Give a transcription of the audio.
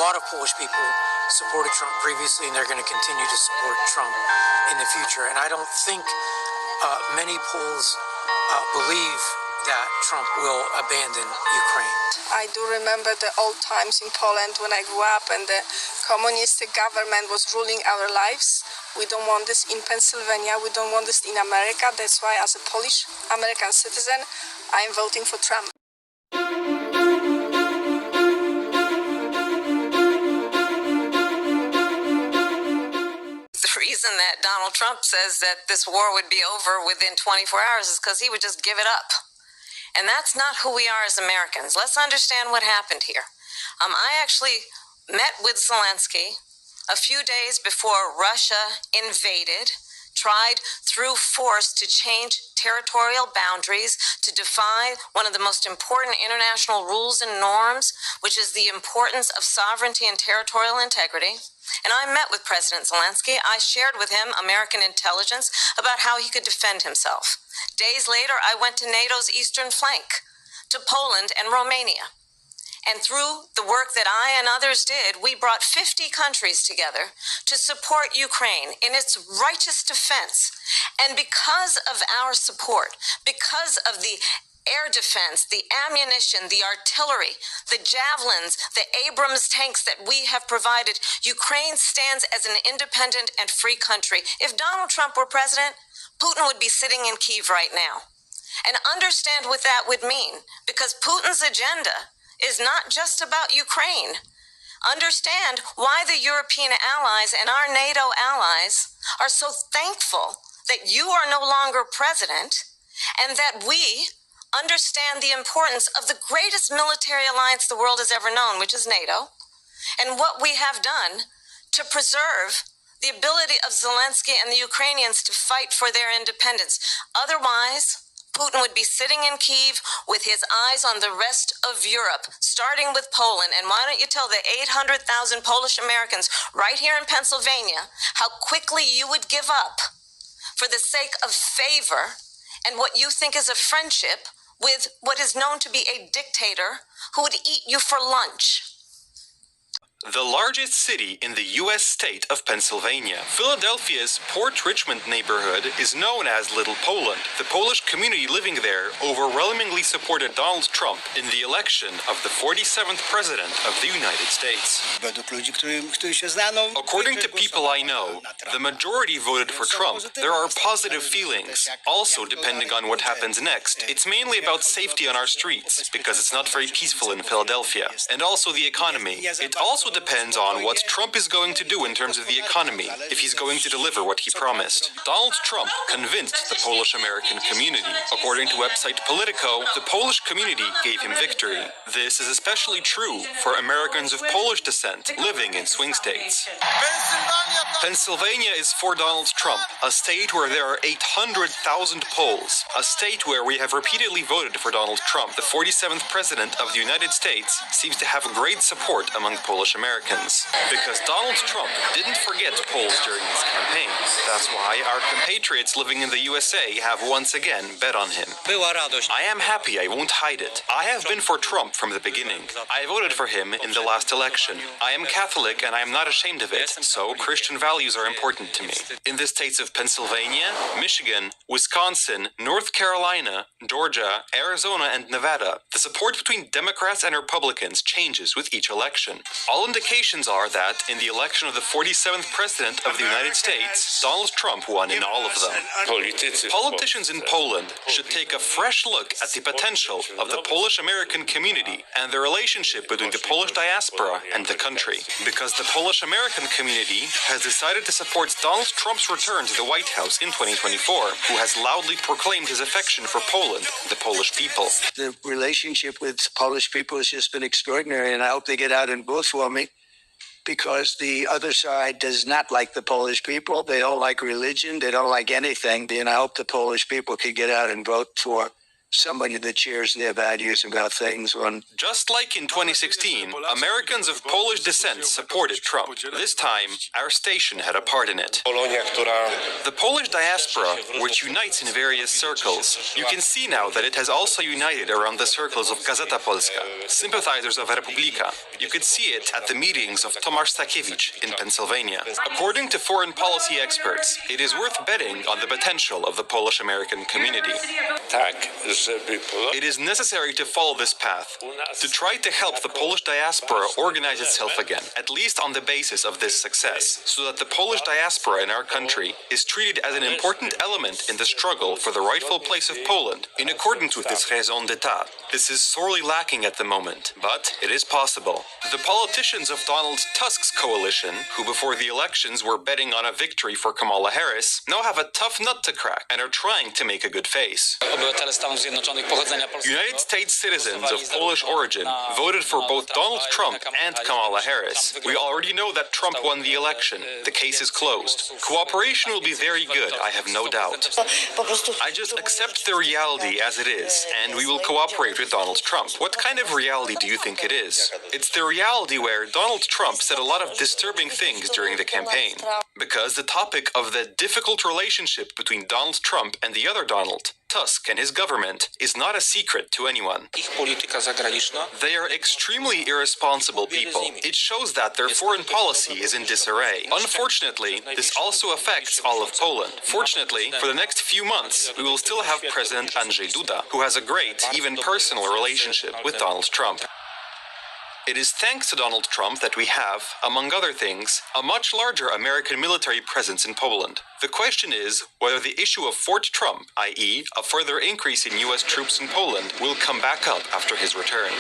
lot of Polish people supported Trump previously, and they're going to continue to support Trump in the future. And I don't think many Poles believe that Trump will abandon Ukraine. I do remember the old times in Poland when I grew up and the communistic government was ruling our lives. We don't want this in Pennsylvania. We don't want this in America. That's why, as a Polish American citizen, I am voting for Trump. The reason that Donald Trump says that this war would be over within 24 hours is because he would just give it up. And that's not who we are as Americans. Let's understand what happened here. I actually met with Zelensky a few days before Russia invaded, tried through force to change territorial boundaries, to defy one of the most important international rules and norms, which is the importance of sovereignty and territorial integrity. And I met with President Zelensky. I shared with him American intelligence about how he could defend himself. Days later, I went to NATO's eastern flank, to Poland and Romania. And through the work that I and others did, we brought 50 countries together to support Ukraine in its righteous defense. And because of our support, because of the air defense, the ammunition, the artillery, the javelins, the Abrams tanks that we have provided, Ukraine stands as an independent and free country. If Donald Trump were president, Putin would be sitting in Kyiv right now. And understand what that would mean, because Putin's agenda is not just about Ukraine. Understand why the European allies and our NATO allies are so thankful that you are no longer president, and that we understand the importance of the greatest military alliance the world has ever known, which is NATO, and what we have done to preserve the ability of Zelensky and the Ukrainians to fight for their independence. Otherwise, Putin would be sitting in Kyiv with his eyes on the rest of Europe, starting with Poland. And why don't you tell the 800,000 Polish Americans right here in Pennsylvania how quickly you would give up for the sake of favor and what you think is a friendship with what is known to be a dictator who would eat you for lunch. The largest city in the U.S. state of Pennsylvania, Philadelphia's Port Richmond neighborhood is known as Little Poland. The Polish community living there overwhelmingly supported Donald Trump in the election of the 47th President of the United States. According to people I know, the majority voted for Trump. There are positive feelings. Also, depending on what happens next, it's mainly about safety on our streets, because it's not very peaceful in Philadelphia. And also the economy. It also depends on what Trump is going to do in terms of the economy, if he's going to deliver what he promised. Donald Trump convinced the Polish-American community. According to website Politico, the Polish community gave him victory. This is especially true for Americans of Polish descent living in swing states. Pennsylvania is for Donald Trump, a state where there are 800,000 Poles, a state where we have repeatedly voted for Donald Trump. The 47th President of the United States seems to have great support among Polish Americans, because Donald Trump didn't forget Poles during his campaign. That's why our compatriots living in the USA have once again bet on him. I am happy, I won't hide it. I have been for Trump from the beginning. I voted for him in the last election. I am Catholic and I am not ashamed of it, so Christian values are important to me. In the states of Pennsylvania, Michigan, Wisconsin, North Carolina, Georgia, Arizona, and Nevada, the support between Democrats and Republicans changes with each election. All indications are that in the election of the 47th President of the United States, Donald Trump won in all of them. Politicians in Poland should take a fresh look at the potential of the Polish-American community and the relationship between the Polish diaspora and the country, because the Polish-American community has decided to support Donald Trump's return to the White House in 2024, who has loudly proclaimed his affection for Poland, the Polish people. The relationship with Polish people has just been extraordinary, and I hope they get out and vote for me, because the other side does not like the Polish people. They don't like religion. They don't like anything. And I hope the Polish people could get out and vote for somebody that shares their values about things. Just like in 2016, Americans of Polish descent supported Trump. This time, our station had a part in it. The Polish diaspora, which unites in various circles, you can see now that it has also united around the circles of Gazeta Polska, sympathizers of Republika. You could see it at the meetings of Tomasz Stakiewicz in Pennsylvania. According to foreign policy experts, it is worth betting on the potential of the Polish-American community. It is necessary to follow this path, to try to help the Polish diaspora organize itself again, at least on the basis of this success, so that the Polish diaspora in our country is treated as an important element in the struggle for the rightful place of Poland, in accordance with this raison d'etat. This is sorely lacking at the moment, but it is possible. The politicians of Donald Tusk's coalition, who before the elections were betting on a victory for Kamala Harris, now have a tough nut to crack and are trying to make a good face. United States citizens of Polish origin voted for both Donald Trump and Kamala Harris. We already know that Trump won the election. The case is closed. Cooperation will be very good, I have no doubt. I just accept the reality as it is, and we will cooperate with Donald Trump. What kind of reality do you think it is? It's the reality where Donald Trump said a lot of disturbing things during the campaign. Because the topic of the difficult relationship between Donald Trump and the other Donald, Tusk and his government, is not a secret to anyone. They are extremely irresponsible people. It shows that their foreign policy is in disarray. Unfortunately, this also affects all of Poland. Fortunately, for the next few months, we will still have President Andrzej Duda, who has a great, even personal relationship with Donald Trump. It is thanks to Donald Trump that we have, among other things, a much larger American military presence in Poland. The question is whether the issue of Fort Trump, i.e., a further increase in U.S. troops in Poland, will come back up after his return.